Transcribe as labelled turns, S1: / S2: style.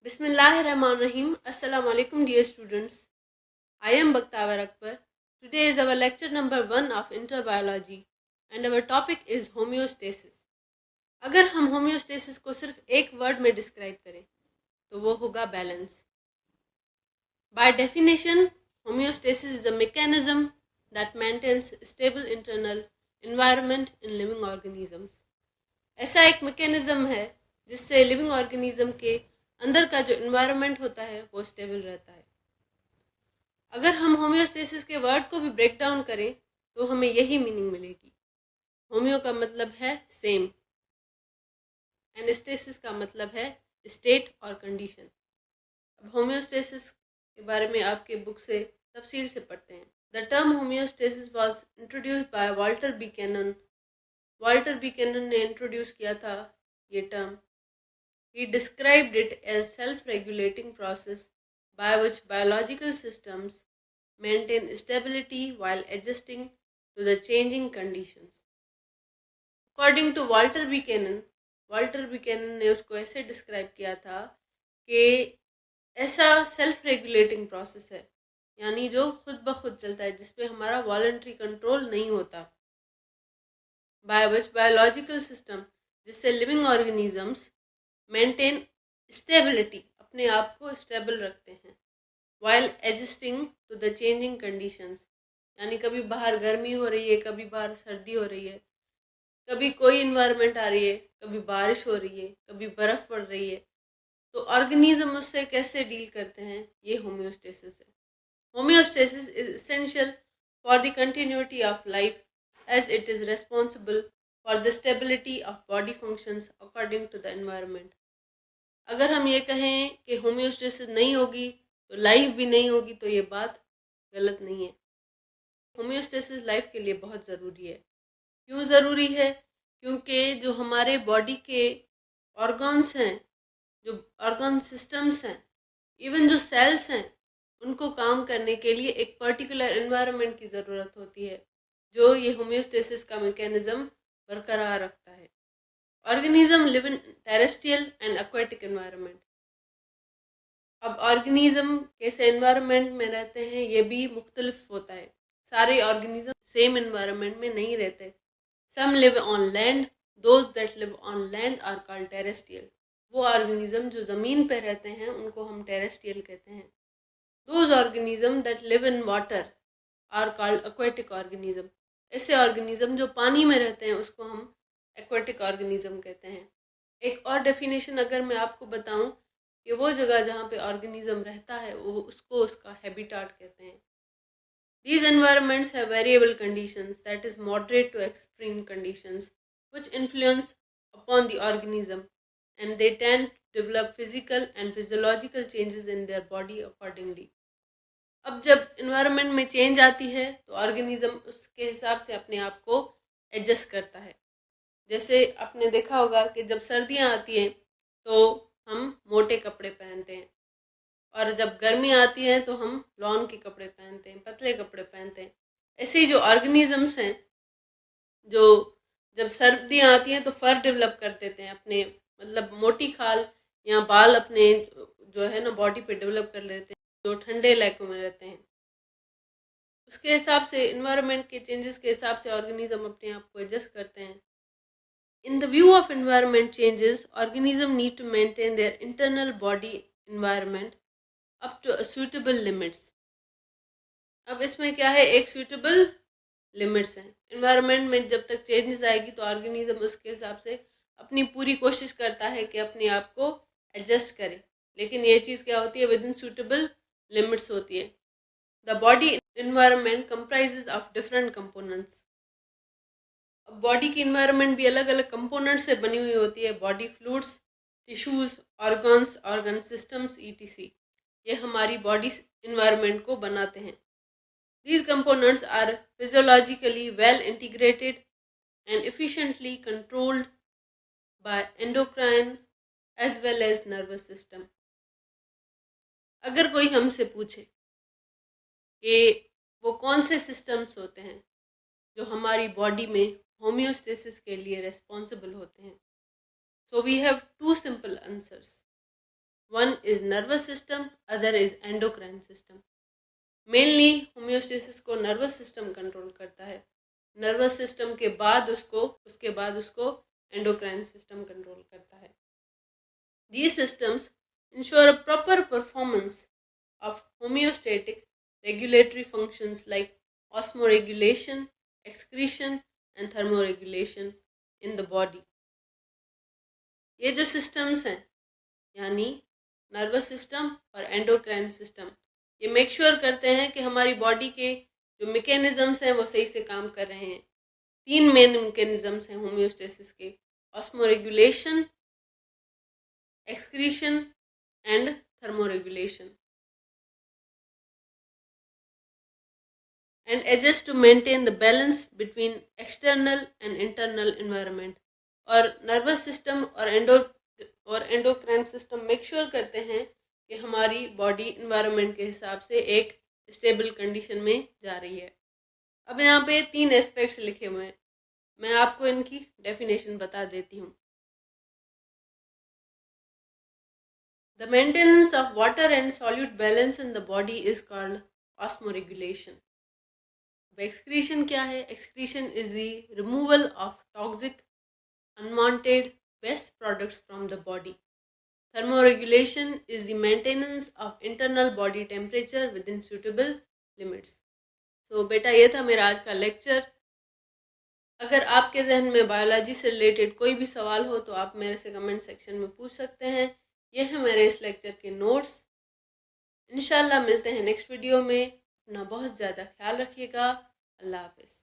S1: Bismillahirrahmanirrahim. Assalamu alaikum dear students. I am Baktawar Akbar. Today is our lecture number 1 of interbiology and our topic is homeostasis. अगर हम homeostasis को सिर्फ एक word में describe करें तो वो होगा balance. By definition, homeostasis is a mechanism that maintains stable internal environment in living organisms. ऐसा एक मैकेनिज्म है जिससे लिविंग ऑर्गेनिज्म के अंदर का जो इन्वायरमेंट होता है वो स्टेबल रहता है. अगर हम होम्योस्टेसिस के वर्ड को भी ब्रेक डाउन करें तो हमें यही मीनिंग मिलेगी. होम्यो का मतलब है सेम एंड स्टेसिस का मतलब है स्टेट और कंडीशन. अब होम्योस्टेसिस के बारे में आपके बुक से तफसील से पढ़ते हैं. The term homeostasis was introduced by Walter Buchanan. Walter Buchanan ने इंट्रोड्यूस किया था ये term. He described it as self-regulating process by which biological systems maintain stability while adjusting to the changing conditions. According to Walter Buchanan ने उसको ऐसे describe किया था कि ऐसा सेल्फ रेगुलेटिंग प्रोसेस है, यानी जो खुद ब खुद चलता है, जिसपे हमारा वॉलंटरी कंट्रोल नहीं होता. By which biological system, जिससे लिविंग ऑर्गेनिजम्स मेंटेन स्टेबिलिटी, अपने आप को स्टेबल रखते हैं, while adjusting to the changing conditions, यानी कभी बाहर गर्मी हो रही है, कभी बाहर सर्दी हो रही है, कभी कोई इन्वायरमेंट आ रही है, कभी बारिश हो रही है, कभी बर्फ़ पड़ रही है, तो ऑर्गेनिज्म उससे कैसे डील करते हैं, ये होम्योस्टेसिस है. Homeostasis is essential for the continuity of life as it is responsible for the stability of body functions according to the environment. अगर हम ये कहें कि होम्योस्टेसिस नहीं होगी तो लाइफ भी नहीं होगी, तो ये बात गलत नहीं है. होम्योस्टेसिस लाइफ के लिए बहुत ज़रूरी है. क्यों ज़रूरी है? क्योंकि जो हमारे बॉडी के ऑर्गन्स हैं, जो ऑर्गन सिस्टम्स हैं, इवन जो सेल्स हैं, उनको काम करने के लिए एक पर्टिकुलर एनवायरनमेंट की ज़रूरत होती है, जो ये होम्योस्टेसिस का मैकेनिज्म बरकरार रखता है. Organism live in terrestrial and aquatic environment. अब ऑर्गेनिज्म कैसे एनवायरनमेंट में रहते हैं ये भी मुख्तलिफ होता है. सारे ऑर्गेनिज्म सेम एनवायरनमेंट में नहीं रहते. Some live on land. Those that live on land are called terrestrial. वो ऑर्गेनिज्म जो ज़मीन पे रहते हैं उनको हम टेरेस्ट्रियल कहते हैं. Those organism that live in water are called aquatic organism. ऐसे ऑर्गेनिज्म जो पानी में रहते हैं उसको हम एक्वेटिक ऑर्गेनिज्म कहते हैं. एक और डेफिनेशन अगर मैं आपको बताऊं कि वो जगह जहाँ पे ऑर्गेनिज्म रहता है वो उसको उसका हैबिटाट कहते हैं. These environments have variable conditions, that is moderate to extreme conditions, which influence upon the organism, and they tend to develop physical and physiological changes in their body accordingly. अब जब environment में change आती है तो organism उसके हिसाब से अपने आप को एडजस्ट करता है. जैसे आपने देखा होगा कि जब सर्दियाँ आती हैं तो हम मोटे कपड़े पहनते हैं, और जब गर्मी आती है तो हम लॉन के कपड़े पहनते हैं, पतले कपड़े पहनते हैं. ऐसे ही जो ऑर्गेनिजम्स हैं, जो जब सर्दियाँ आती हैं तो फर डेवलप कर देते हैं अपने, मतलब मोटी खाल या बाल अपने जो है ना बॉडी पे डेवलप कर लेते हैं, जो ठंडे इलाकों में रहते हैं. उसके हिसाब से इन्वायरमेंट के चेंजेस के हिसाब से ऑर्गेनिज्म अपने आप को एडजस्ट करते हैं. In the view of environment changes, organisms need to maintain their internal body environment up to a suitable limits. अब इसमें क्या है, एक suitable limits हैं. environment में जब तक changes आएगी तो organism उसके हिसाब से अपनी पूरी कोशिश करता है कि अपने आप को adjust करे, लेकिन ये चीज़ क्या होती है, within suitable limits होती है. The body environment comprises of different components. Body की इन्वायरमेंट भी अलग अलग कंपोनेंट से बनी हुई होती है. Body fluids, tissues, organs, organ systems etc. ये हमारी बॉडी इन्वायरमेंट को बनाते हैं. These components are physiologically well integrated and efficiently controlled by endocrine as well as nervous system. अगर कोई हमसे पूछे कि वो कौन से सिस्टम्स होते हैं जो हमारी बॉडी में होम्योस्टेसिस के लिए रेस्पॉन्सिबल होते हैं, So we have two simple answers. One is nervous system, other is endocrine system. Mainly homeostasis को नर्वस सिस्टम कंट्रोल करता है. नर्वस सिस्टम के बाद उसको एंडोक्राइन सिस्टम कंट्रोल करता है. These systems ensure a proper performance of homeostatic regulatory functions like osmoregulation, excretion and thermoregulation in the body. ये जो सिस्टम्स हैं यानी नर्वस सिस्टम और एंडोक्राइन सिस्टम, ये मेक श्योर करते हैं कि हमारी बॉडी के जो मैकेनिज्म्स हैं वो सही से काम कर रहे हैं. 3 मेन मैकेनिज्म्स हैं होम्योस्टेसिस के: osmoregulation, excretion and thermoregulation, and adjust to maintain the balance between external and internal environment. और नर्वस सिस्टम और एंडोक्राइन सिस्टम मेक श्योर करते हैं कि हमारी बॉडी इन्वायरमेंट के हिसाब से एक स्टेबल कंडीशन में जा रही है. अब यहाँ पे 3 एस्पेक्ट्स लिखे हुए हैं, मैं आपको इनकी डेफिनेशन बता देती हूँ. The maintenance of water and solute balance in the body is called osmoregulation. Excretion क्या है? Excretion is the removal of toxic, unwanted waste products from the body. Thermoregulation is the maintenance of internal body temperature within suitable limits. So बेटा ये था मेरा आज का lecture. अगर आपके जहन में बायोलॉजी से रिलेटेड कोई भी सवाल हो तो आप मेरे से कमेंट सेक्शन में पूछ सकते हैं. ये है मेरे इस लेक्चर के नोट्स. इंशाल्लाह मिलते हैं नेक्स्ट वीडियो में. अपना बहुत ज़्यादा ख्याल रखिएगा. अल्लाह हाफिज़.